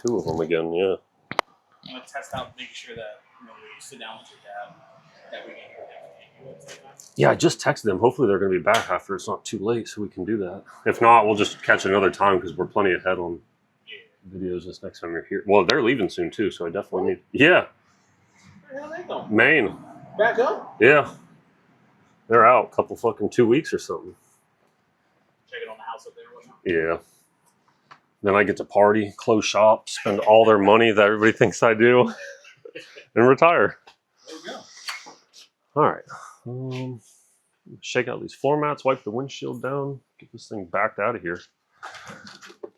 2 of them again, yeah. I'm going to test out making sure that, you know, when you sit down with your dad, that we can hear him. Yeah, I just texted them. Hopefully they're going to be back after it's not too late so we can do that. If not, we'll just catch another time because we're plenty ahead on videos this next time you're here. Well, they're leaving soon too, so I definitely need... Yeah. Where the hell they going? Maine. Back up? Yeah. They're out a couple fucking 2 weeks or something. Checking on the house up there or whatnot? Yeah. Then I get to party, close shop, spend all their money that everybody thinks I do, and retire. There you go. All right. Shake out these floor mats, wipe the windshield down, get this thing backed out of here. Can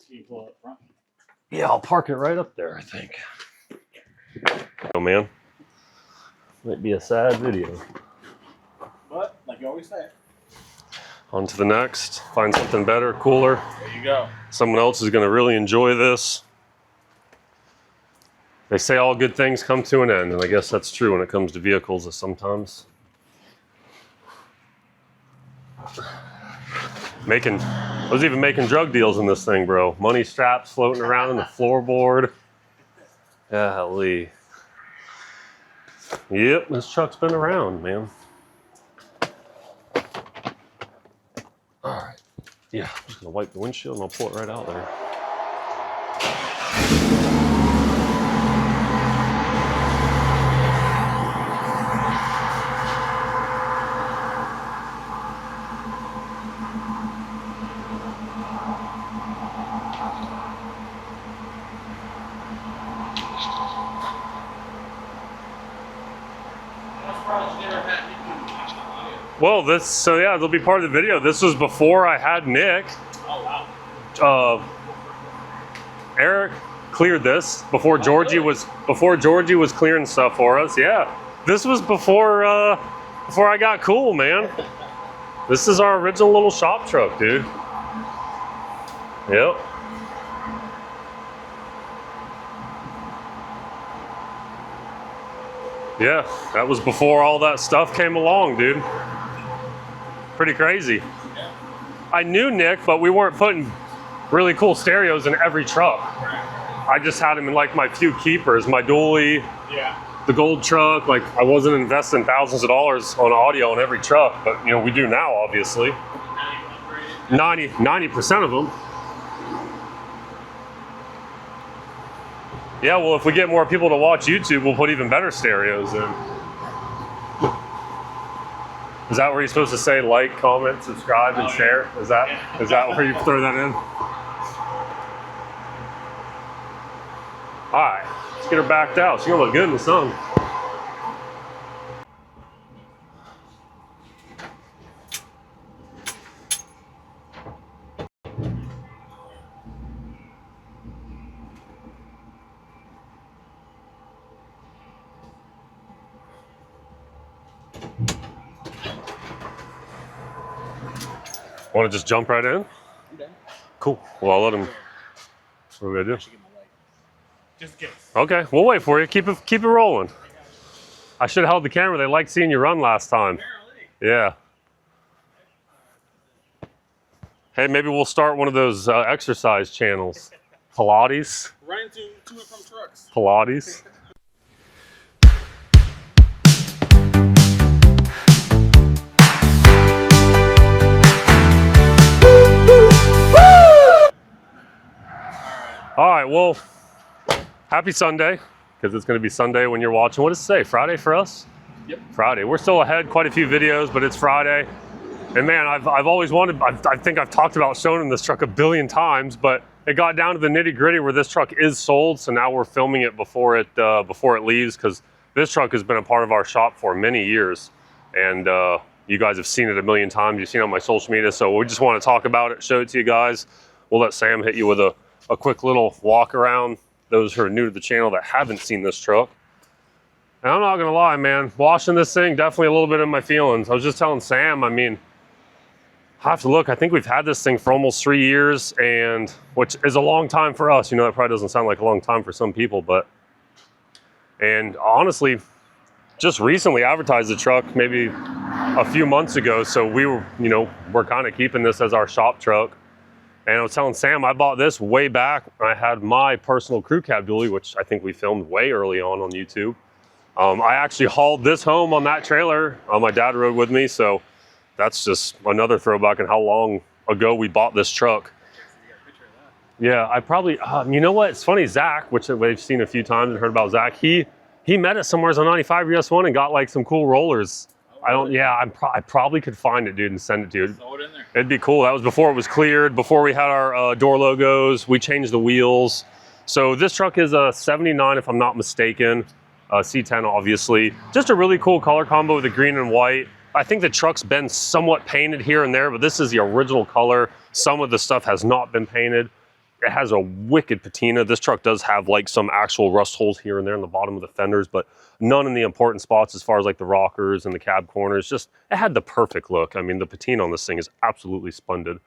you pull it up front? Yeah, I'll park it right up there, I think. Oh, man. Might be a sad video. But, like you always say. On to the next. Find something better, cooler. There you go. Someone else is going to really enjoy this. They say all good things come to an end, and I guess that's true when it comes to vehicles sometimes. I was even making drug deals in this thing, bro. Money straps floating around on the floorboard. Golly. Yep, this truck's been around, man. All right. Yeah, I'm just gonna wipe the windshield and I'll pull it right out there. Well, yeah, they'll be part of the video. This was before I had Nick. Oh, wow. Eric cleared this before Georgie was clearing stuff for us. Yeah, this was before I got cool, man. This is our original little shop truck, dude. Yep. Yeah, that was before all that stuff came along, dude. Pretty crazy. Yeah. I knew Nick, but we weren't putting really cool stereos in every truck. I just had him in like my few keepers, my dually, the gold truck. Like I wasn't investing thousands of dollars on audio on every truck, but you know, we do now, obviously. 90% of them. Yeah, well, if we get more people to watch YouTube, we'll put even better stereos in. Is that where you're supposed to say like, comment, subscribe, and share? Is that where you throw that in? All right, let's get her backed out. She's gonna look good in the sun. Want to just jump right in? Okay. Cool. Well, I'll let him. What are we gonna do? Just in case. Okay, we'll wait for you. Keep it rolling. I should have held the camera. They liked seeing you run last time. Yeah. Hey, maybe we'll start one of those exercise channels. Pilates. Running to and from trucks. Pilates. All right, well, happy Sunday, because it's going to be Sunday when you're watching. What does it say? Friday for us? Yep. Friday. We're still ahead, quite a few videos, but it's Friday. And man, I've always wanted, I think I've talked about showing them this truck a billion times, but it got down to the nitty gritty where this truck is sold. So now we're filming it before it leaves, because this truck has been a part of our shop for many years. And you guys have seen it a million times. You've seen it on my social media. So we just want to talk about it, show it to you guys. We'll let Sam hit you with a quick little walk around, those who are new to the channel that haven't seen this truck. And I'm not gonna lie, man, washing this thing, definitely a little bit in my feelings. I was just telling Sam, I mean, I have to look, I think we've had this thing for almost 3 years, and which is a long time for us. You know, that probably doesn't sound like a long time for some people, and honestly, just recently advertised the truck maybe a few months ago. So we were, you know, we're kind of keeping this as our shop truck. And I was telling Sam, I bought this way back when I had my personal crew cab dually, which I think we filmed way early on YouTube. I actually hauled this home on that trailer. My dad rode with me, so that's just another throwback in how long ago we bought this truck. Yeah, I probably, you know what? It's funny, Zach, which we've seen a few times and heard about Zach, he met us somewhere on 95 US1 and got like some cool rollers. I probably could find it, dude, and send it to you. Throw it in there. It'd be cool. That was before it was cleared, before we had our door logos. We changed the wheels. So this truck is a 79, if I'm not mistaken. C10, obviously. Just a really cool color combo with the green and white. I think the truck's been somewhat painted here and there, but this is the original color. Some of the stuff has not been painted. It has a wicked patina. This truck does have like some actual rust holes here and there in the bottom of the fenders, but none in the important spots as far as like the rockers and the cab corners. Just, it had the perfect look. I mean, the patina on this thing is absolutely splendid.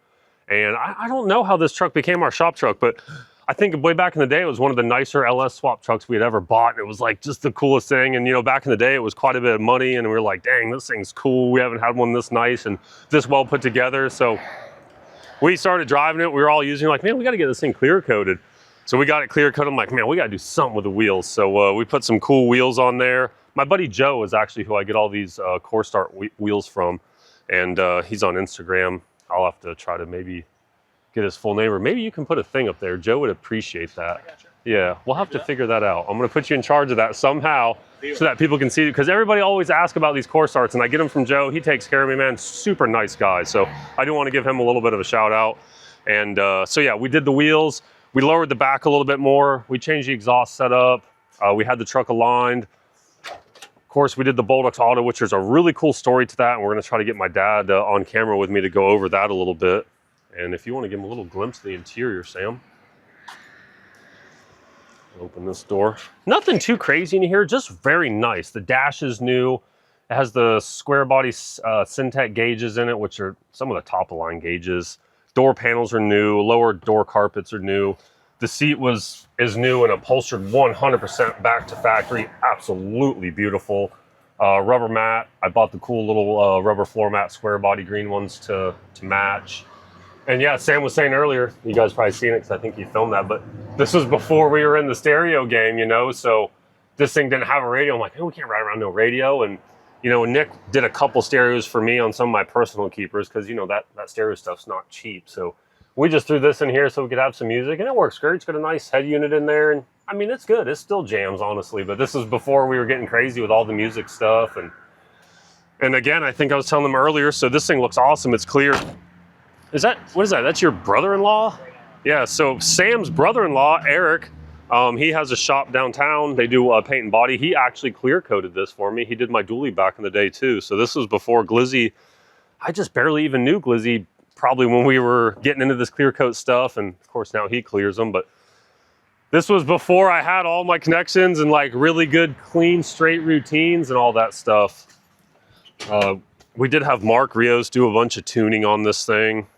And I don't know how this truck became our shop truck, but I think way back in the day, it was one of the nicer LS swap trucks we had ever bought. And it was like just the coolest thing. And you know, back in the day, it was quite a bit of money and we were like, dang, this thing's cool. We haven't had one this nice and this well put together. So we started driving it. We were all using it, like, man, we got to get this thing clear coated. So we got it clear coated. I'm like, man, we got to do something with the wheels. So we put some cool wheels on there. My buddy Joe is actually who I get all these Core Start wheels from. And he's on Instagram. I'll have to try to maybe get his full name, or maybe you can put a thing up there. Joe would appreciate that. I gotcha. Yeah, we'll have to figure that out. I'm going to put you in charge of that somehow so that people can see it, because everybody always asks about these Core Starts and I get them from Joe. He takes care of me, man. Super nice guy. So I do want to give him a little bit of a shout out. And so yeah, we did the wheels. We lowered the back a little bit more. We changed the exhaust setup. We had the truck aligned. Of course, we did the Bolduc auto, which is a really cool story to that. And we're going to try to get my dad on camera with me to go over that a little bit. And if you want to give him a little glimpse of the interior, Sam. Open this door. Nothing too crazy in here, just very nice. The dash is new. It has the square body Syntec gauges in it, which are some of the top of line gauges. Door panels are new. Lower door carpets are new. The seat is new and upholstered 100% back to factory. Absolutely beautiful. Rubber mat. I bought the cool little rubber floor mat, square body green ones to match. And yeah, Sam was saying earlier, you guys probably seen it because I think you filmed that, but this was before we were in the stereo game, you know, so this thing didn't have a radio. I'm like, hey, we can't ride around no radio. And, you know, Nick did a couple stereos for me on some of my personal keepers because, you know, that stereo stuff's not cheap. So we just threw this in here so we could have some music, and it works great. It's got a nice head unit in there. And I mean, it's good. It still jams, honestly, but this is before we were getting crazy with all the music stuff. And again, I think I was telling them earlier, so this thing looks awesome. It's clear. What is that? That's your brother-in-law? Yeah, so Sam's brother-in-law, Eric, he has a shop downtown. They do paint and body. He actually clear coated this for me. He did my dually back in the day too. So this was before Glizzy. I just barely even knew Glizzy probably when we were getting into this clear coat stuff. And of course now he clears them, but this was before I had all my connections and like really good, clean, straight routines and all that stuff. We did have Mark Rios do a bunch of tuning on this thing.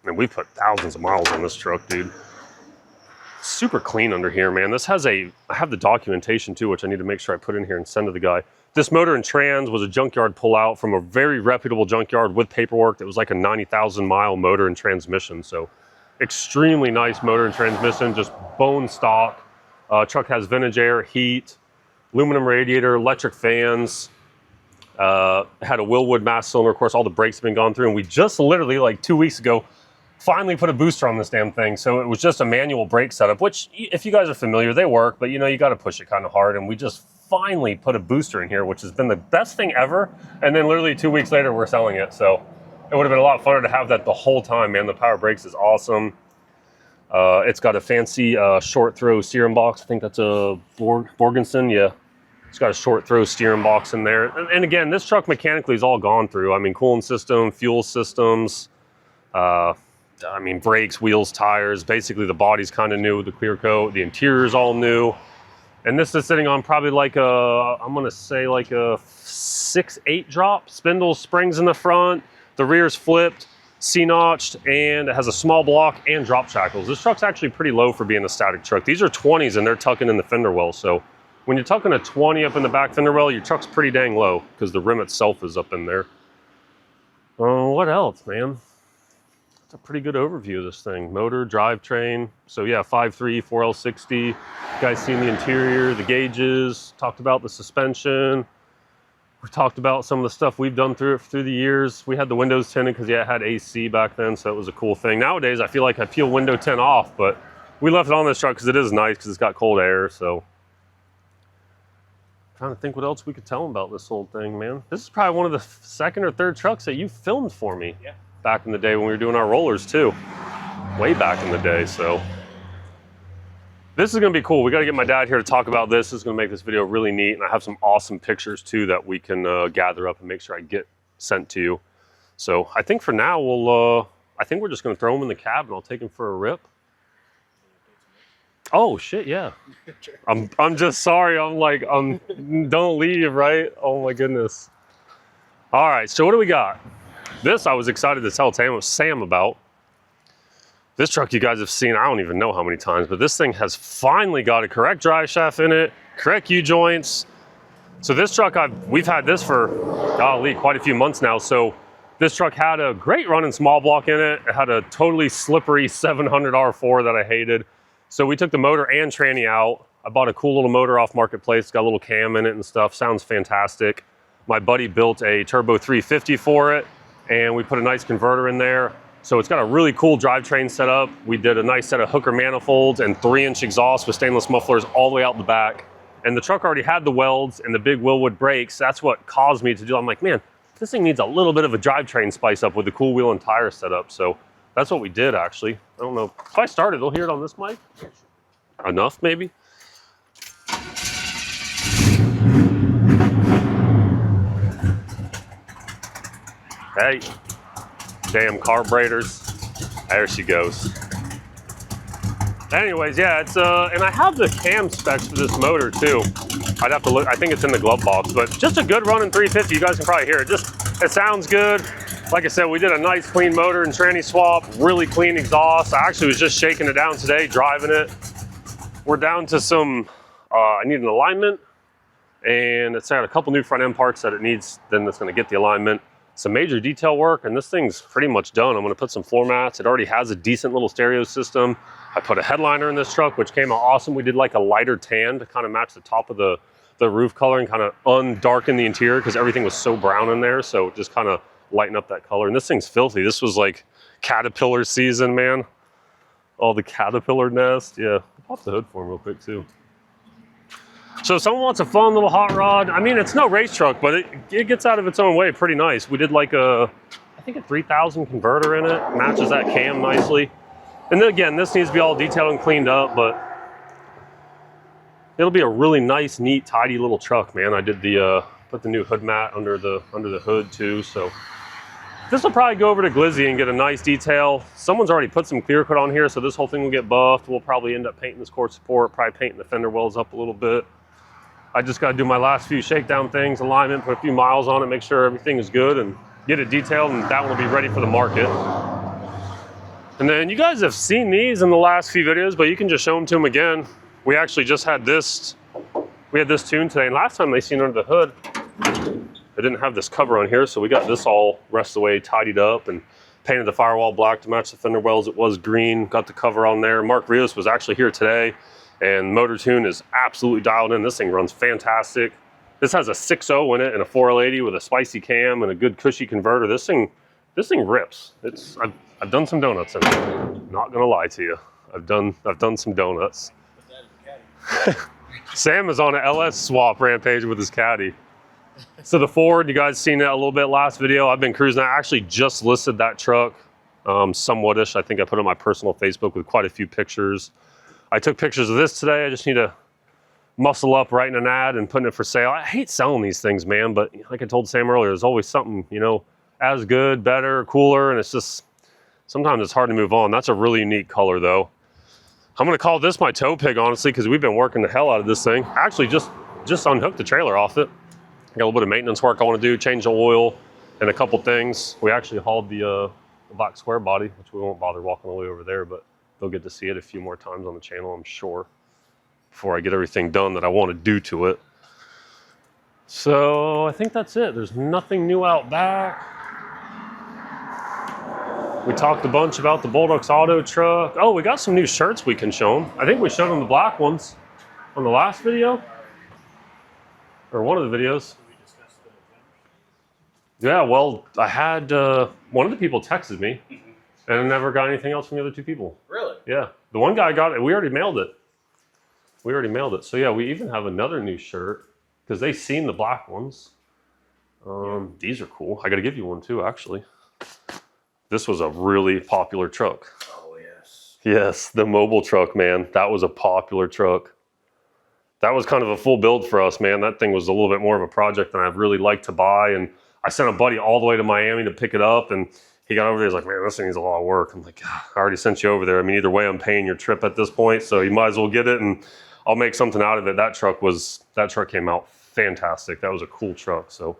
And we put thousands of miles on this truck, dude. Super clean under here, man. This has I have the documentation too, which I need to make sure I put in here and send to the guy. This motor and trans was a junkyard pullout from a very reputable junkyard with paperwork that was like a 90,000 mile motor and transmission. So extremely nice motor and transmission, just bone stock. Truck has vintage air, heat, aluminum radiator, electric fans. Had a Willwood mass cylinder. Of course, all the brakes have been gone through, and we just literally like 2 weeks ago finally put a booster on this damn thing. So it was just a manual brake setup, which if you guys are familiar, they work, but you know, you got to push it kind of hard. And we just finally put a booster in here, which has been the best thing ever. And then literally 2 weeks later, we're selling it. So it would have been a lot funner to have that the whole time, man. The power brakes is awesome. It's got a fancy short throw steering box. I think that's a Borgensen. Yeah. It's got a short throw steering box in there. And again, this truck mechanically is all gone through. I mean, coolant system, fuel systems, I mean, brakes, wheels, tires. Basically, the body's kind of new with the clear coat. The interior's all new. And this is sitting on probably like I'm going to say like a 6-8 drop. Spindle springs in the front. The rear's flipped, C-notched, and it has a small block and drop shackles. This truck's actually pretty low for being a static truck. These are 20s, and they're tucking in the fender well. So when you're tucking a 20 up in the back fender well, your truck's pretty dang low because the rim itself is up in there. What else, man? It's a pretty good overview of this thing. Motor, drivetrain. So yeah, 5.3, 4L60. You guys seen the interior, the gauges, talked about the suspension. We talked about some of the stuff we've done through the years. We had the windows tinted because yeah, it had AC back then, so it was a cool thing. Nowadays, I feel like I peel window tint off, but we left it on this truck because it is nice because it's got cold air, so. Trying to think what else we could tell them about this whole thing, man. This is probably one of the second or third trucks that you filmed for me. Yeah. Back in the day when we were doing our rollers too. Way back in the day, so. This is gonna be cool. We gotta get my dad here to talk about this. This is gonna make this video really neat, and I have some awesome pictures too that we can gather up and make sure I get sent to you. So I think for now, I think we're just gonna throw them in the cab and I'll take them for a rip. Oh shit, yeah. I'm just sorry. Don't leave, right? Oh my goodness. All right, so what do we got? This I was excited to tell Sam about. This truck you guys have seen, I don't even know how many times, but this thing has finally got a correct drive shaft in it, correct U-joints. So this truck, we've had this for, golly, quite a few months now. So this truck had a great running small block in it. It had a totally slippery 700 R4 that I hated. So we took the motor and tranny out. I bought a cool little motor off Marketplace, got a little cam in it and stuff. Sounds fantastic. My buddy built a turbo 350 for it, and we put a nice converter in there. So it's got a really cool drivetrain setup. We did a nice set of hooker manifolds and 3-inch exhaust with stainless mufflers all the way out the back. And the truck already had the welds and the big Willwood brakes. That's what caused me to do. I'm like, man, this thing needs a little bit of a drivetrain spice up with the cool wheel and tire setup. So that's what we did, actually. I don't know. If I started, they'll hear it on this mic. Enough, maybe? Hey, damn carburetors. There she goes. Anyways, yeah, it's and I have the cam specs for this motor too. I'd have to look. I think it's in the glove box, but just a good running 350. You guys can probably hear it. It sounds good. Like I said, we did a nice clean motor and tranny swap, really clean exhaust. I actually was just shaking it down today, driving it. We're down to some, I need an alignment, and it's got a couple new front end parts that it needs, then it's gonna get the alignment. Some major detail work, and this thing's pretty much done. I'm gonna put some floor mats. It already has a decent little stereo system. I put a headliner in this truck, which came out awesome. We did like a lighter tan to kind of match the top of the roof color and kind of undarken the interior because everything was so brown in there, so just kind of lighten up that color. And this thing's filthy. This was like caterpillar season, man. All the caterpillar nest. Yeah, pop the hood for him real quick too. So if someone wants a fun little hot rod, I mean, it's no race truck, but it gets out of its own way pretty nice. We did like I think a 3000 converter in it. Matches that cam nicely. And then again, this needs to be all detailed and cleaned up, but it'll be a really nice, neat, tidy little truck, man. I did put the new hood mat under the hood too, so. This will probably go over to Glizzy and get a nice detail. Someone's already put some clear coat on here, so this whole thing will get buffed. We'll probably end up painting this core support, probably painting the fender wells up a little bit. I just gotta do my last few shakedown things, alignment, put a few miles on it, make sure everything is good and get it detailed, and that one will be ready for the market. And then you guys have seen these in the last few videos, but you can just show them to them again. We actually just had this, we had this tuned today, and last time they seen under the hood, I didn't have this cover on here, so we got this all rest away, tidied up, and painted the firewall black to match the fender wells. It was green, got the cover on there. Mark Rios was actually here today, and motor tune is absolutely dialed in. This thing runs fantastic. This has a 6.0 in it and a 4L80 with a spicy cam and a good cushy converter. This thing rips. I've done some donuts in it. Not gonna lie to you. I've done some donuts. Sam is on an LS swap rampage with his caddy. So the Ford, you guys seen that a little bit last video. I've been cruising. I actually just listed that truck, somewhat-ish. I think I put it on my personal Facebook with quite a few pictures. I took pictures of this today. I just need to muscle up writing an ad and putting it for sale. I hate selling these things, man, but like I told Sam earlier, there's always something, you know, as good, better, cooler, and it's just, sometimes it's hard to move on. That's a really unique color though. I'm gonna call this my tow pig, honestly, because we've been working the hell out of this thing. I actually just unhooked the trailer off it. Got a little bit of maintenance work I want to do, change the oil and a couple things. We actually hauled the black square body, which we won't bother walking all the way over there, but they'll get to see it a few more times on the channel, I'm sure, before I get everything done that I want to do to it. So I think that's it. There's nothing new out back. We talked a bunch about the Bolduc's auto truck. Oh, we got some new shirts we can show them. I think we showed them the black ones on the last video. Or one of the videos. Yeah, well, I had one of the people texted me and I never got anything else from the other two people. Really? Yeah. The one guy got it. We already mailed it. So yeah, we even have another new shirt because they've seen the black ones. These are cool. I got to give you one too, actually. This was a really popular truck. Oh, yes. Yes, the mobile truck, man. That was a popular truck. That was kind of a full build for us, man. That thing was a little bit more of a project than I'd really like to buy. And I sent a buddy all the way to Miami to pick it up. And he got over there, he's like, man, this thing needs a lot of work. I'm like, I already sent you over there. I mean, either way, I'm paying your trip at this point. So you might as well get it and I'll make something out of it. That truck came out fantastic. That was a cool truck. So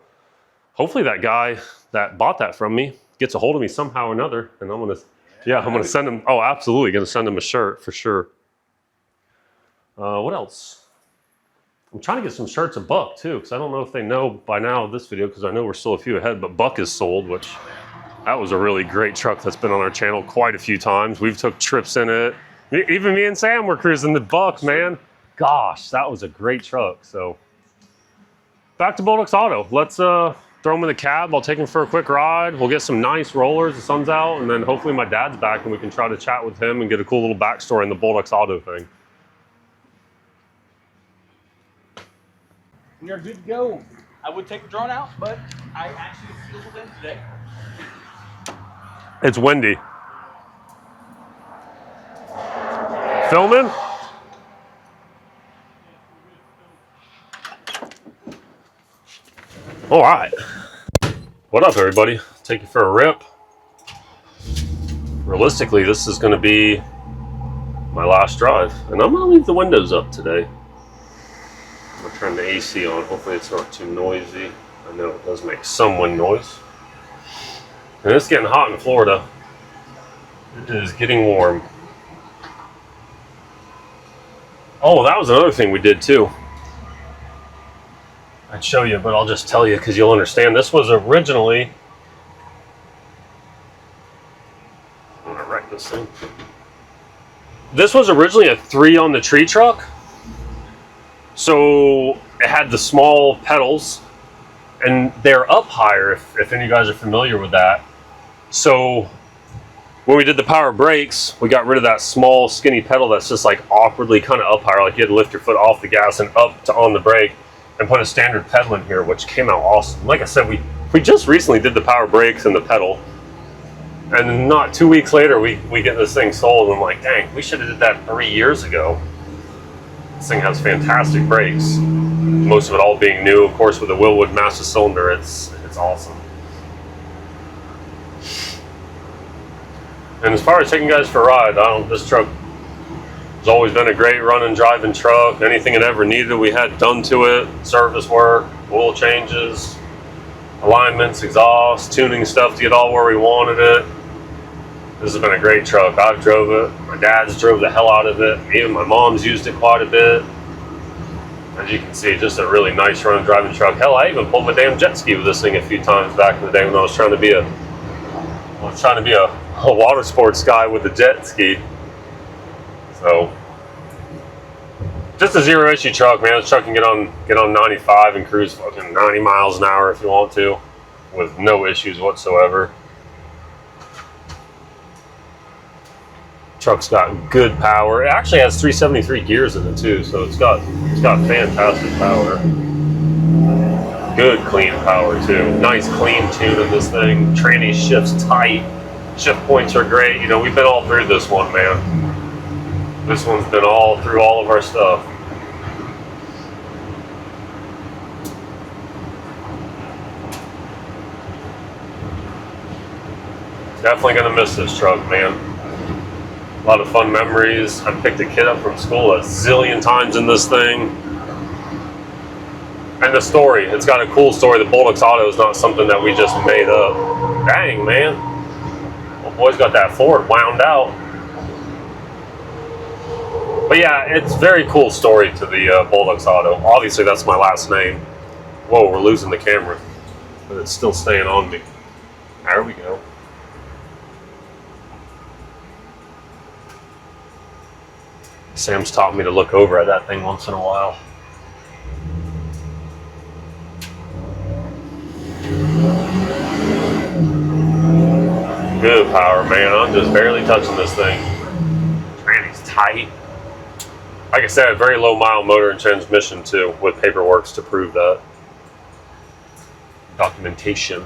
hopefully that guy that bought that from me gets a hold of me somehow or another, and I'm gonna send him. Oh, absolutely, gonna send him a shirt for sure. What else? I'm trying to get some shirts of Buck too, because I don't know if they know by now this video, because I know we're still a few ahead. But Buck is sold, which that was a really great truck that's been on our channel quite a few times. We've took trips in it. Even me and Sam were cruising the Buck, man. Gosh, that was a great truck. So back to Bolduc's Auto. Let's throw him in the cab. I'll take him for a quick ride. We'll get some nice rollers. The sun's out, and then hopefully my dad's back and we can try to chat with him and get a cool little backstory in the Bolduc's Auto thing. You're good to go. I would take the drone out, but I actually feel them today. It's windy. Filming? All right. What up, everybody? Take you for a rip. Realistically, this is going to be my last drive, and I'm going to leave the windows up today. I'm going to turn the AC on. Hopefully it's not too noisy. I know it does make some wind noise. And it's getting hot in Florida. It is getting warm. Oh, that was another thing we did too. I'd show you, but I'll just tell you because you'll understand. This was originally, I'm gonna write this thing. This was originally a 3 on the tree truck. So it had the small pedals and they're up higher if any of you guys are familiar with that. So when we did the power brakes, we got rid of that small skinny pedal that's just like awkwardly kind of up higher, like you had to lift your foot off the gas and up to on the brake, and put a standard pedal in here, which came out awesome. Like I said, we just recently did the power brakes and the pedal, and not 2 weeks later we get this thing sold, and I'm like, dang, we should have did that 3 years ago. This thing has fantastic brakes, most of it all being new, of course, with the Wilwood master cylinder. It's awesome. And as far as taking guys for a ride, this truck has always been a great running, driving truck. Anything it ever needed, we had done to it. Service work, oil changes, alignments, exhaust, tuning stuff to get all where we wanted it. This has been a great truck. I've drove it. My dad's drove the hell out of it. Even my mom's used it quite a bit. As you can see, just a really nice running, driving truck. Hell, I even pulled my damn jet ski with this thing a few times back in the day when I was trying to be a water sports guy with a jet ski. So, just a zero issue truck, man. This truck can get on 95 and cruise fucking 90 miles an hour if you want to, with no issues whatsoever. Truck's got good power. It actually has 373 gears in it too, so it's got fantastic power. Good clean power too. Nice clean tune in this thing. Tranny shifts tight. Shift points are great. You know, we've been all through this one, man. This one's been all through all of our stuff. Definitely gonna miss this truck, man. A lot of fun memories. I picked a kid up from school a zillion times in this thing. And the story, it's got a cool story. The Bolduc's Auto is not something that we just made up. Dang, man. Old boy's got that Ford wound out. But yeah, it's a very cool story to the Bolduc's Auto. Obviously, that's my last name. Whoa, we're losing the camera. But it's still staying on me. There we go. Sam's taught me to look over at that thing once in a while. Good power, man. I'm just barely touching this thing. Man, he's tight. Like I said, very low mile motor and transmission too, with paperworks to prove that. Documentation.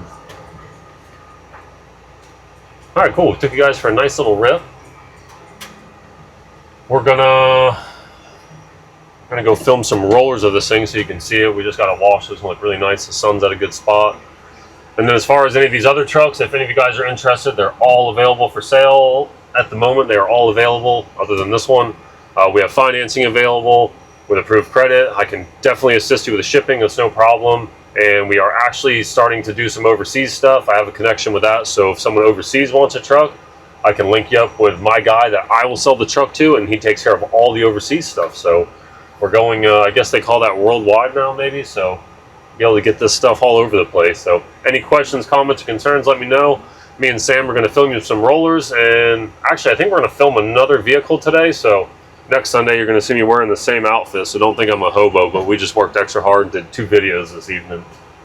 All right, cool. Took you guys for a nice little rip. We're gonna go film some rollers of this thing so you can see it. We just got to wash this one, look really nice. The sun's at a good spot. And then as far as any of these other trucks, if any of you guys are interested, they're all available for sale at the moment. They are all available other than this one. We have financing available with approved credit. I can definitely assist you with the shipping. That's no problem. And we are actually starting to do some overseas stuff. I have a connection with that. So if someone overseas wants a truck, I can link you up with my guy that I will sell the truck to, and he takes care of all the overseas stuff. So we're going, I guess they call that worldwide now, maybe. So be able to get this stuff all over the place. So any questions, comments, or concerns, let me know. Me and Sam are going to film you some rollers, and actually I think we're going to film another vehicle today. So next Sunday you're going to see me wearing the same outfit, so don't think I'm a hobo, but we just worked extra hard and did 2 videos this evening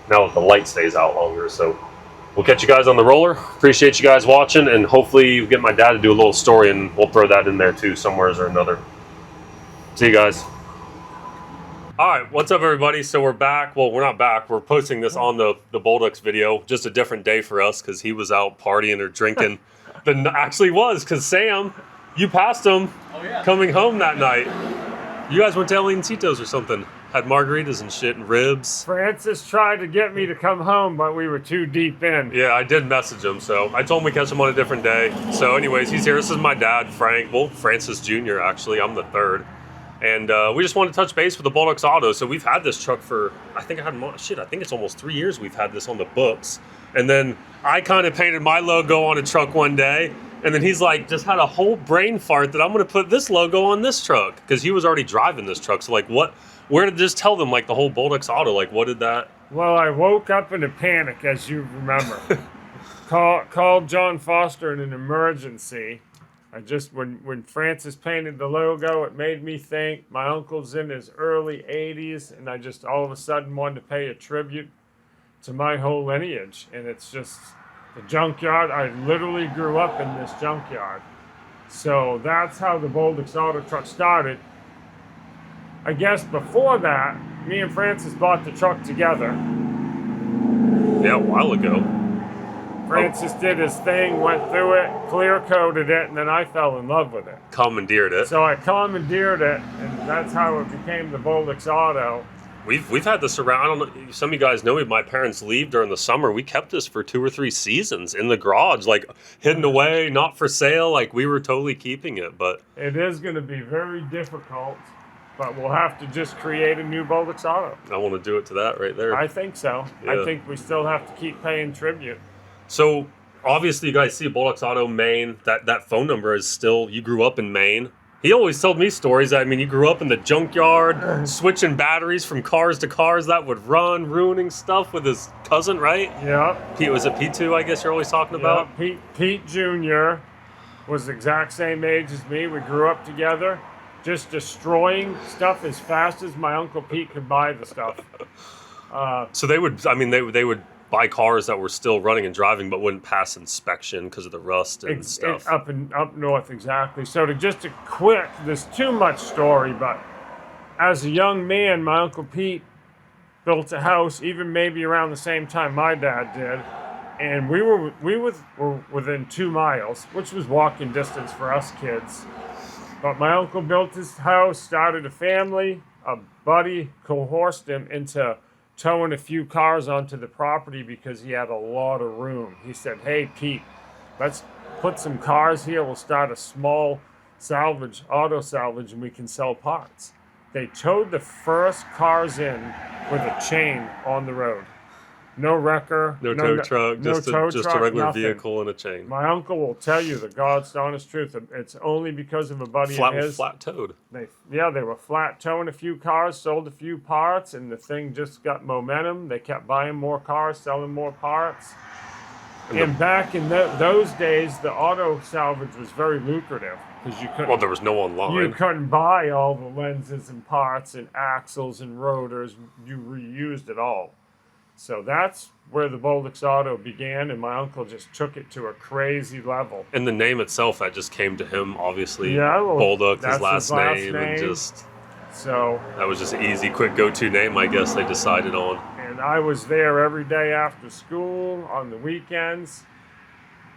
now that the light stays out longer. So we'll catch you guys on the roller. Appreciate you guys watching, and hopefully you get my dad to do a little story, and we'll throw that in there too somewheres or another. See you guys. All right, what's up, everybody? So we're back. Well, we're not back. We're posting this on the Bolduc video. Just a different day for us because he was out partying or drinking. Actually was, because Sam, you passed him coming home that night. You guys went to El Leoncitos or something. Had margaritas and shit and ribs. Francis tried to get me to come home, but we were too deep in. Yeah, I did message him, so I told him we catch him on a different day. So anyways, he's here. This is my dad, Frank. Well, Francis Jr., actually. I'm the third. And we just wanted to touch base with the Bolduc Auto. So we've had this truck for, I think it's almost 3 years we've had this on the books. And then I kind of painted my logo on a truck one day. And then he's like, just had a whole brain fart that I'm going to put this logo on this truck. Because he was already driving this truck. So like, where did just tell them like the whole Bolduc Auto? Like, what did that? Well, I woke up in a panic, as you remember. Called John Foster in an emergency. When Francis painted the logo, it made me think my uncle's in his early 80s, and I just all of a sudden wanted to pay a tribute to my whole lineage. And it's just the junkyard. I literally grew up in this junkyard. So that's how the Bolduc Auto truck started. I guess before that, me and Francis bought the truck together. Yeah, a while ago. Francis did his thing, went through it, clear-coated it, and then I fell in love with it. Commandeered it. So I commandeered it, and that's how it became the Bolduc Auto. We've had this around. I don't know. Some of you guys know me. My parents leave during the summer. We kept this for 2 or 3 seasons in the garage, like hidden away, not for sale. Like we were totally keeping it. But it is going to be very difficult, but we'll have to just create a new Bolduc Auto. I want to do it to that right there. I think so. Yeah. I think we still have to keep paying tribute. So obviously, you guys see Bolduc Auto Maine. That phone number is still. You grew up in Maine. He always told me stories. I mean, you grew up in the junkyard, switching batteries from cars to cars that would run, ruining stuff with his cousin, right? Yeah. Pete, was it P2, I guess you're always talking about? Yeah, Pete Jr. was the exact same age as me. We grew up together, just destroying stuff as fast as my Uncle Pete could buy the stuff. So they would buy cars that were still running and driving but wouldn't pass inspection because of the rust and stuff. Up north, exactly. So just a quick, there's too much story, but as a young man, my Uncle Pete built a house, even maybe around the same time my dad did, and we were within 2 miles, which was walking distance for us kids. But my uncle built his house, started a family. A buddy coerced him into towing a few cars onto the property because he had a lot of room. He said, "Hey, Pete, let's put some cars here. We'll start a small auto salvage, and we can sell parts." They towed the first cars in with a chain on the road. No wrecker. No tow truck, just a regular nothing. Vehicle and a chain. My uncle will tell you the God's honest truth. It's only because of a buddy of his. Flat towed. They were flat towing a few cars, sold a few parts, and the thing just got momentum. They kept buying more cars, selling more parts. And back in those days, the auto salvage was very lucrative. because you couldn't. Well, there was no online. You couldn't buy all the lenses and parts and axles and rotors. You reused it all. So that's where the Bolduc Auto began, and my uncle just took it to a crazy level. And the name itself, that just came to him, obviously. Yeah, well, Bolduc, that's his last name, and just so that was just an easy, quick go-to name, I guess they decided on. And I was there every day after school, on the weekends.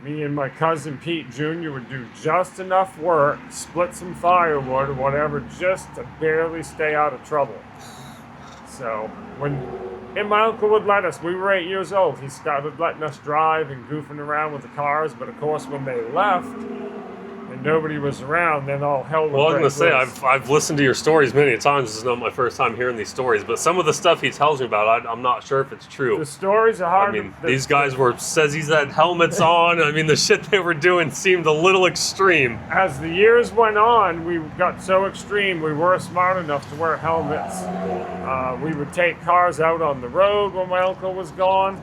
Me and my cousin Pete Jr. would do just enough work, split some firewood or whatever, just to barely stay out of trouble. So and my uncle would let us. We were 8 years old. He started letting us drive and goofing around with the cars. But of course, when they left and nobody was around, then all hell would Well, I was break going to loose. say, I've listened to your stories many times. This is not my first time hearing these stories, but some of the stuff he tells me about, I'm not sure if it's true. The stories are I hard. mean, these guys says he's had helmets on. I mean, the shit they were doing seemed a little extreme. As the years went on, we got so extreme, we were smart enough to wear helmets. We would take cars out on the road when my uncle was gone.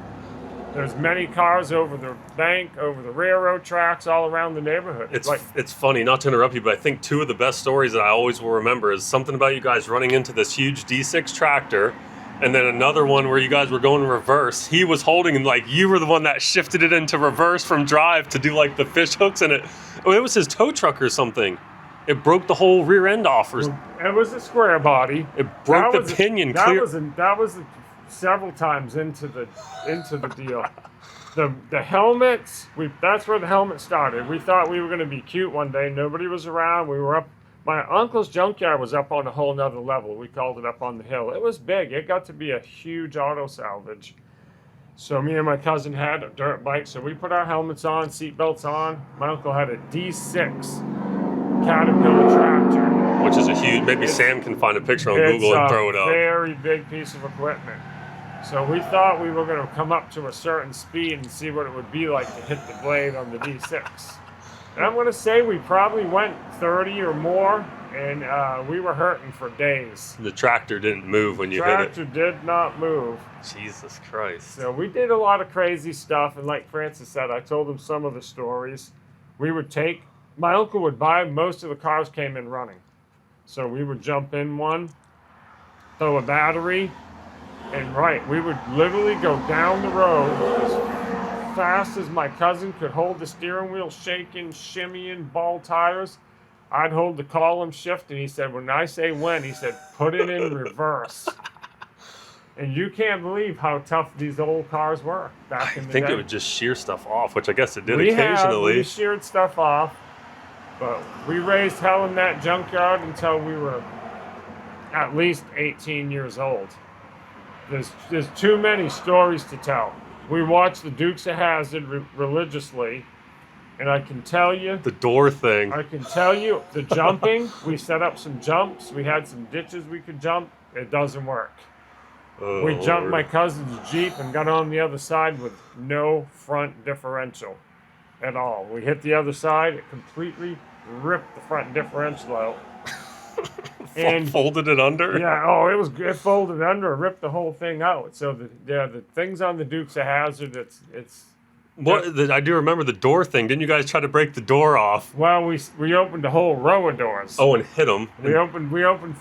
There's many cars over the bank, over the railroad tracks, all around the neighborhood. It's funny, not to interrupt you, but I think two of the best stories that I always will remember is something about you guys running into this huge D6 tractor, and then another one where you guys were going in reverse. He was holding, and like you were the one that shifted it into reverse from drive to do like the fish hooks, and it was his tow truck or something. It broke the whole rear end off. It was a square body. It broke the pinion clear. That was several times into the deal. The helmets, that's where the helmet started. We thought we were going to be cute one day. Nobody was around. We were up. My uncle's junkyard was up on a whole nother level. We called it up on the hill. It was big. It got to be a huge auto salvage. So me and my cousin had a dirt bike. So we put our helmets on, seatbelts on. My uncle had a D6 Caterpillar tractor. Which is a huge, maybe Sam can find a picture on Google and throw it up. It's a very big piece of equipment. So we thought we were going to come up to a certain speed and see what it would be like to hit the blade on the D6. And I'm going to say we probably went 30 or more, and we were hurting for days. The tractor didn't move when you hit it. Tractor did not move. Jesus Christ. So we did a lot of crazy stuff, and like Francis said, I told him some of the stories. My uncle would buy, most of the cars came in running. So we would jump in one, throw a battery, and we would literally go down the road as fast as my cousin could hold the steering wheel, shaking, shimmying, ball tires. I'd hold the column shift, and he said, when I say when, he said, put it in reverse. And you can't believe how tough these old cars were back in the day. I think it would just shear stuff off, which I guess it did occasionally. We sheared stuff off, but we raised hell in that junkyard until we were at least 18 years old. There's too many stories to tell. We watched the Dukes of Hazzard religiously, and I can tell you... The door thing. I can tell you, the jumping, we set up some jumps. We had some ditches we could jump. It doesn't work. Oh, we jumped Lord. my cousin's Jeep and got on the other side with no front differential at all. We hit the other side, it completely ripped the front differential out. And folded it under? Yeah, it folded under, ripped the whole thing out. So the things on the Dukes of Hazzard, it's I do remember the door thing. Didn't you guys try to break the door off? Well, we opened a whole row of doors. Oh, and hit them. We opened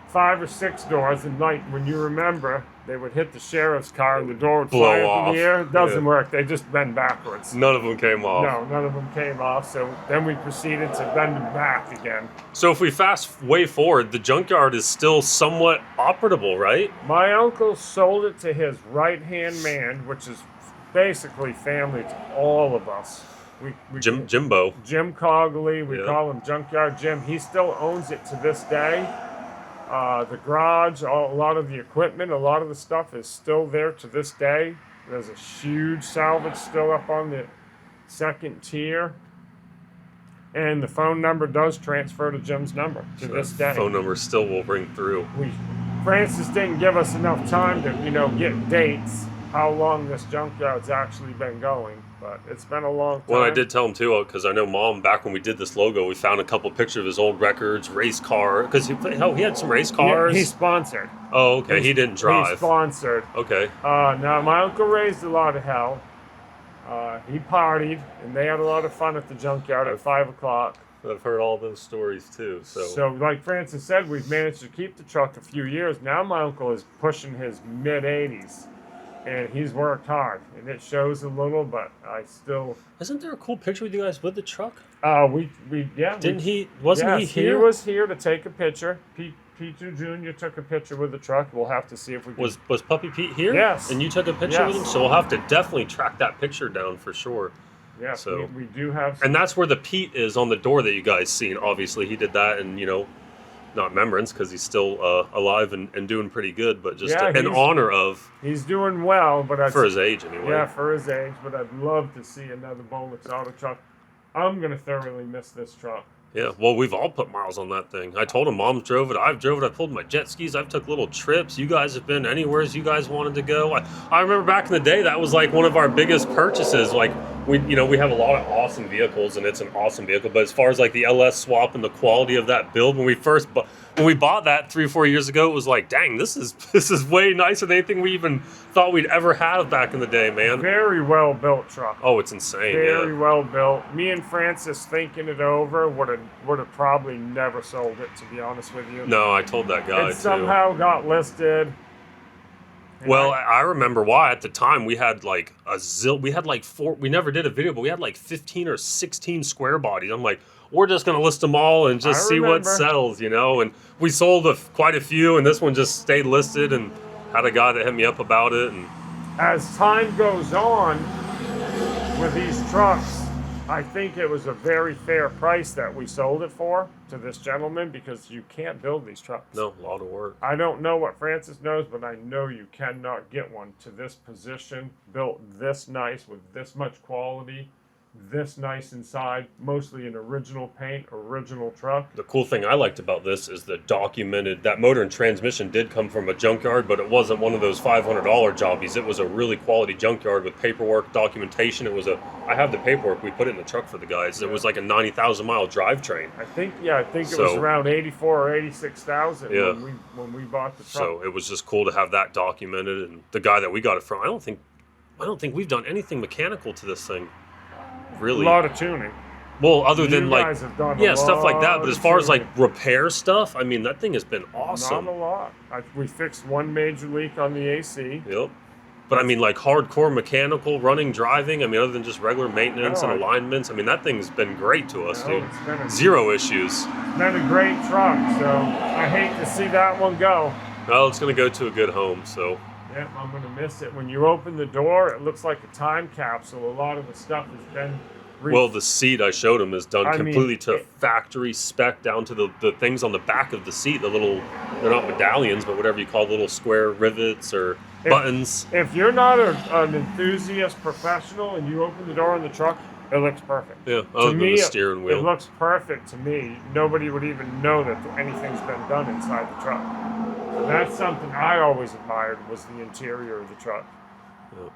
5 or 6 doors, and when you remember, they would hit the sheriff's car and the door would fly up in the air. It doesn't work. They just bend backwards. None of them came off. No, none of them came off. So then we proceeded to bend them back again. So if we fast way forward, the junkyard is still somewhat operable, right? My uncle sold it to his right-hand man, which is basically family to all of us. Jimbo. Jim Cogley, we call him Junkyard Jim. He still owns it to this day. The garage, a lot of the equipment, a lot of the stuff is still there to this day. There's a huge salvage still up on the second tier. And the phone number does transfer to Jim's number to this day. Phone number still will ring through. Francis didn't give us enough time to, get dates, how long this junkyard's actually been going. But it's been a long time. Well, I did tell him too, because I know Mom, back when we did this logo, we found a couple pictures of his old records, race car, because he had some race cars. He sponsored. Oh, okay. He didn't drive. He sponsored. Okay. Now, my uncle raised a lot of hell. He partied, and they had a lot of fun at the junkyard at 5 o'clock. I've heard all those stories too. So like Francis said, we've managed to keep the truck a few years. Now my uncle is pushing his mid-80s, and he's worked hard, and it shows a little, but I still... Isn't there a cool picture with you guys with the truck? Wasn't he here? He was here to take a picture. P2 Jr. took a picture with the truck. We'll have to see if we can... Was Puppy Pete here? Yes. And you took a picture with him? So we'll have to definitely track that picture down for sure. Yeah, so, we do have... And that's where the Pete is on the door that you guys seen. Obviously, he did that, and, not remembrance because he's still alive and doing pretty good, but just in honor of... He's doing well, but... For his age, anyway. Yeah, for his age, but I'd love to see another Bolduc auto truck. I'm going to thoroughly miss this truck. Yeah, well, we've all put miles on that thing. I told him Mom drove it, I've drove it, I pulled my jet skis, I've took little trips. You guys have been anywhere you guys wanted to go. I remember back in the day, that was like one of our biggest purchases. Like, we have a lot of awesome vehicles, and it's an awesome vehicle. But as far as like the LS swap and the quality of that build, when we bought that 3 or 4 years ago, it was like, dang, this is way nicer than anything we even thought we'd ever have back in the day, man. Very well built truck. Oh, it's insane. Very well built. Me and Francis thinking it over would have probably never sold it, to be honest with you. No, I told that guy it somehow got listed. Well, I remember why at the time we had like we had like we never did a video, but we had like 15 or 16 square bodies. I'm like, we're just going to list them all and just see what sells, and we sold quite a few, and this one just stayed listed, and had a guy that hit me up about it. And as time goes on with these trucks, I think it was a very fair price that we sold it for to this gentleman, because you can't build these trucks. No, a lot of work. I don't know what Francis knows, but I know you cannot get one to this position, built this nice with this much quality, this nice inside, mostly in original paint, original truck. The cool thing I liked about this is the documented, that motor and transmission did come from a junkyard, but it wasn't one of those $500 jobbies. It was a really quality junkyard with paperwork, documentation. I have the paperwork, we put it in the truck for the guys. It was like a 90,000 mile drivetrain. I think it was around 84 or 86,000 when we bought the truck. So it was just cool to have that documented, and the guy that we got it from, I don't think we've done anything mechanical to this thing. Really? A lot of tuning. Well, other than like, stuff like that. But as far as like repair stuff, I mean, that thing has been awesome. Not a lot. We fixed one major leak on the AC. Yep. But I mean, like hardcore mechanical, running, driving. I mean, other than just regular maintenance and alignments. I mean, that thing's been great to us, dude. Zero issues. It's been a great truck, so I hate to see that one go. Well, it's going to go to a good home, so. Yeah, I'm going to miss it. When you open the door, it looks like a time capsule. A lot of the stuff has been... Well, the seat I showed him is done completely to factory spec, down to the things on the back of the seat, the little, they're not medallions, but whatever you call little square rivets or buttons. If you're not an enthusiast professional and you open the door in the truck, it looks perfect. Yeah, other than the steering wheel. It looks perfect to me. Nobody would even know that anything's been done inside the truck. That's something I always admired, was the interior of the truck. Yeah.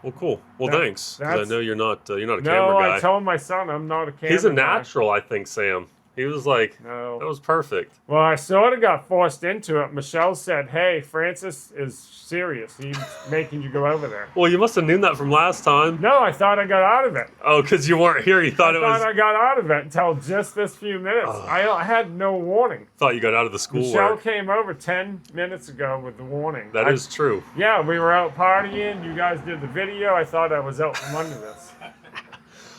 Well, cool. Well, thanks. 'Cause I know you're not a camera guy. No, I told my son I'm not a camera guy. He's a natural, I think, Sam. He was like, no. That was perfect. Well, I sort of got forced into it. Michelle said, hey, Francis is serious. He's making you go over there. Well, you must have known that from last time. No, I thought I got out of it. Oh, because you weren't here. You thought I thought I got out of it until just this few minutes. I had no warning. Thought you got out of the schoolwork. Michelle came over 10 minutes ago with the warning. That is true. Yeah, we were out partying. You guys did the video. I thought I was out from under this.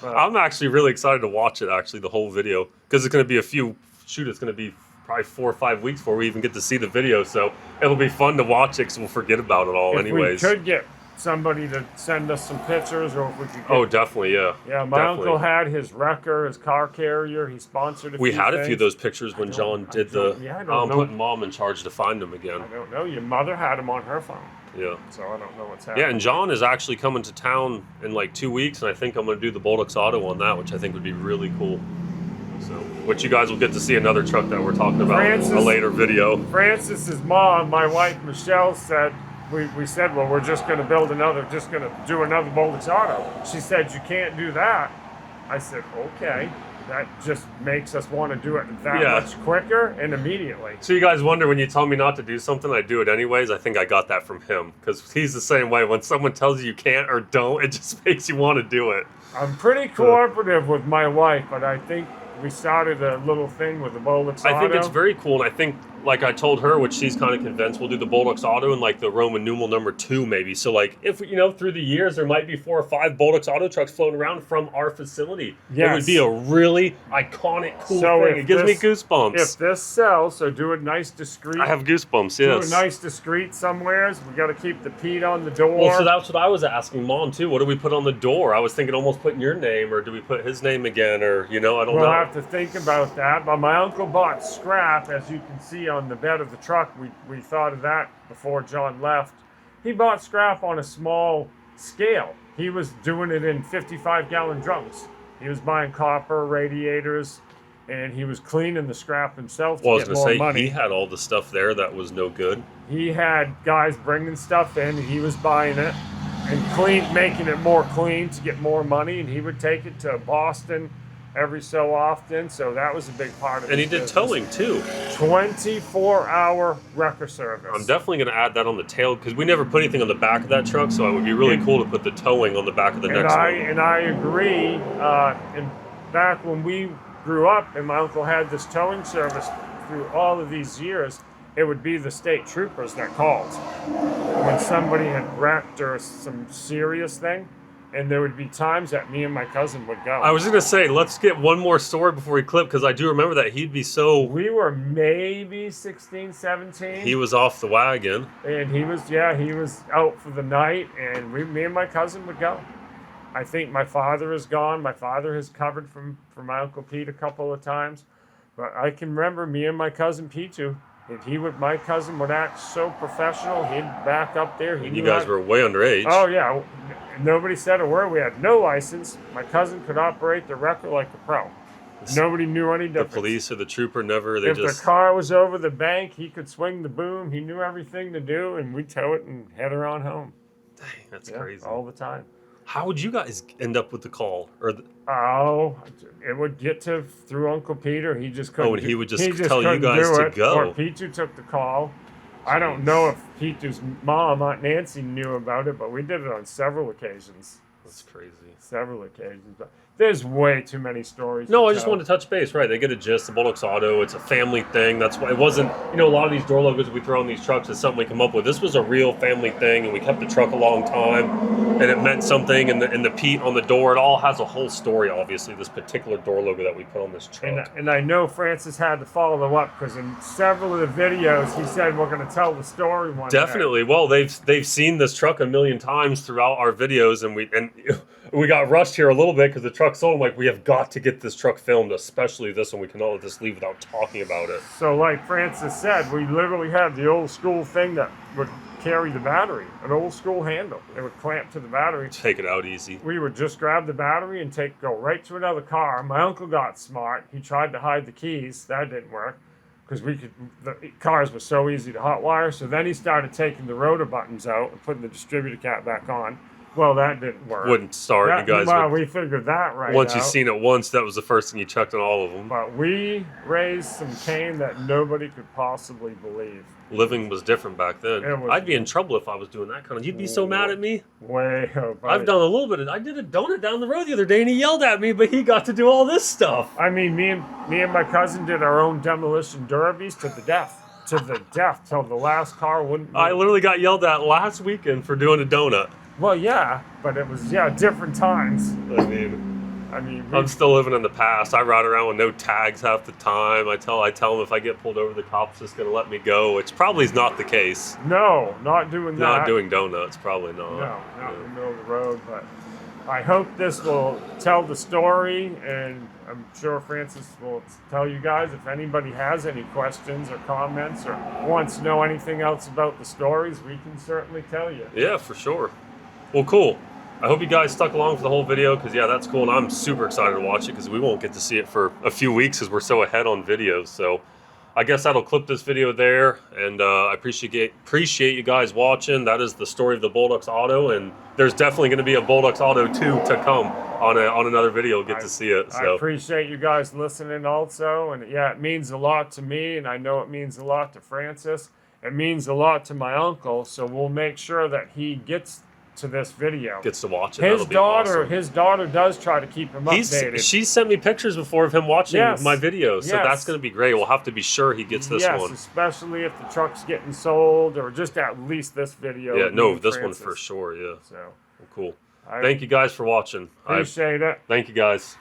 But I'm actually really excited to watch it, actually, the whole video. Because it's going to be it's going to be probably 4 or 5 weeks before we even get to see the video. So it'll be fun to watch it because we'll forget about it all anyways. If we could get somebody to send us some pictures, or if we could get... definitely, yeah. Yeah, my uncle had his wrecker, his car carrier. He sponsored a few a few of those pictures when John did the... Yeah, I don't know. Putting Mom in charge to find them again. I don't know. Your mother had them on her phone. Yeah. So I don't know what's happening. Yeah, and John is actually coming to town in like 2 weeks, and I think I'm going to do the Bolduc Auto on that, which I think would be really cool. So, which you guys will get to see another truck that we're talking about in a later video. Francis's mom, my wife Michelle, said, we said, well, we're just going to do another Bolduc Auto. She said, you can't do that. I said, okay. That just makes us want to do it that much quicker and immediately. So you guys wonder when you tell me not to do something, I do it anyways. I think I got that from him, because he's the same way. When someone tells you can't or don't, it just makes you want to do it. I'm pretty cooperative with my wife, but I think we started a little thing with the Bolduc I think Auto. it's very cool, and I think, like I told her, which she's kind of convinced, we'll do the Bolduc Auto and like the Roman numeral number 2 maybe. So like if through the years there might be 4 or 5 Bolduc Auto trucks floating around from our facility. Yes. It would be a really iconic, cool So thing. It gives me goosebumps. If this sells, so do it nice, discreet. I have goosebumps. Do Yes. it nice, discreet somewheres. We got to keep the Pete on the door. Well, so that's what I was asking Mom too. What do we put on the door? I was thinking almost putting your name, or do we put his name again, or I don't know. We'll have to think about that. But my uncle bought scrap, as you can see on the bed of the truck. We thought of that before John left. He bought scrap on a small scale. He was doing it in 55-gallon drums. He was buying copper radiators, and he was cleaning the scrap himself to get more money. He had all the stuff there that was no good. He had guys bringing stuff in, and he was buying it and making it more clean to get more money, and he would take it to Boston every so often. So that was a big part of it. And he did towing too. 24-hour wrecker service. I'm definitely going to add that on the tail, because we never put anything on the back of that truck, so it would be really cool to put the towing on the back of the next one. And I agree. And back when we grew up and my uncle had this towing service through all of these years, it would be the state troopers that called when somebody had wrecked or some serious thing. And there would be times that me and my cousin would go. I was going to say, let's get one more story before we clip, because I do remember that he'd be so... We were maybe 16, 17. He was off the wagon. And he was out for the night, and me and my cousin would go. I think my father is gone. My father has covered for my Uncle Pete a couple of times. But I can remember me and my cousin Pitu. And my cousin would act so professional. He'd back up there. And you guys were way underage. Oh, yeah. Nobody said a word. We had no license. My cousin could operate the wrecker like a pro. Nobody knew any difference. The police or the trooper never, If the car was over the bank, he could swing the boom. He knew everything to do, and we'd tow it and head her on home. Dang, that's crazy. All the time. How would you guys end up with the call? It would get through Uncle Peter. He just couldn't. Oh, and he would just tell you guys to go. Or Pitu took the call. I don't know if Pitu's mom, Aunt Nancy, knew about it, but we did it on several occasions. That's crazy. Several occasions. But there's way too many stories. No, I just wanted to touch base. Right, they get a gist. The Bolduc Auto, it's a family thing. That's why it wasn't, a lot of these door logos we throw on these trucks is something we come up with. This was a real family thing, and we kept the truck a long time, and it meant something. And the Pete on the door, it all has a whole story, obviously, this particular door logo that we put on this truck. And I know Francis had to follow up, because in several of the videos, he said we're going to tell the story one Definitely. day. Well, they've seen this truck a million times throughout our videos, and we got rushed here a little bit because the truck sold. I'm like, we have got to get this truck filmed, especially this one. We cannot let this leave without talking about it. So like Francis said, we literally had the old school thing that would carry the battery, an old school handle. It would clamp to the battery. Take it out easy. We would just grab the battery and go right to another car. My uncle got smart. He tried to hide the keys. That didn't work because the cars were so easy to hotwire. So then he started taking the rotor buttons out and putting the distributor cap back on. Well, that didn't work. Wouldn't start. We figured that right Once out. you've seen it once, that was the first thing you checked on all of them. But we raised some cane that nobody could possibly believe. Living was different back then. I'd be in trouble if I was doing that kind of. You'd be so mad at me. Way over. I've done a little bit of. I did a donut down the road the other day, and he yelled at me, but he got to do all this stuff. I mean, me and my cousin did our own demolition derbies to the death. To the death, till the last car wouldn't move. I literally got yelled at last weekend for doing a donut. Well, yeah, but it was different times. I mean, I'm still living in the past. I ride around with no tags half the time. I tell them if I get pulled over, the cop's just gonna let me go, which probably is not the case. No, not doing that. Not doing donuts, probably not. No, not in the middle of the road. But I hope this will tell the story, and I'm sure Francis will tell you guys if anybody has any questions or comments or wants to know anything else about the stories, we can certainly tell you. Yeah, for sure. Well, cool. I hope you guys stuck along for the whole video, because that's cool, and I'm super excited to watch it because we won't get to see it for a few weeks because we're so ahead on videos. So I guess that'll clip this video there, and I appreciate you guys watching. That is the story of the Bolduc Auto, and there's definitely going to be a Bolduc Auto 2 to come on another video. You'll get to see it. So. I appreciate you guys listening also, and it means a lot to me, and I know it means a lot to Francis. It means a lot to my uncle, so we'll make sure that he gets to this video. Gets to watch it. His That'll be daughter, awesome. his daughter does try to keep him updated. She sent me pictures before of him watching my videos, so Yes. that's going to be great. We'll have to be sure he gets this yes, one. especially if the truck's getting sold, or just at least this video. Yeah, of no, me and this one Francis. for sure. Yeah, So well, cool. I Thank you guys for watching. appreciate it. Thank you guys.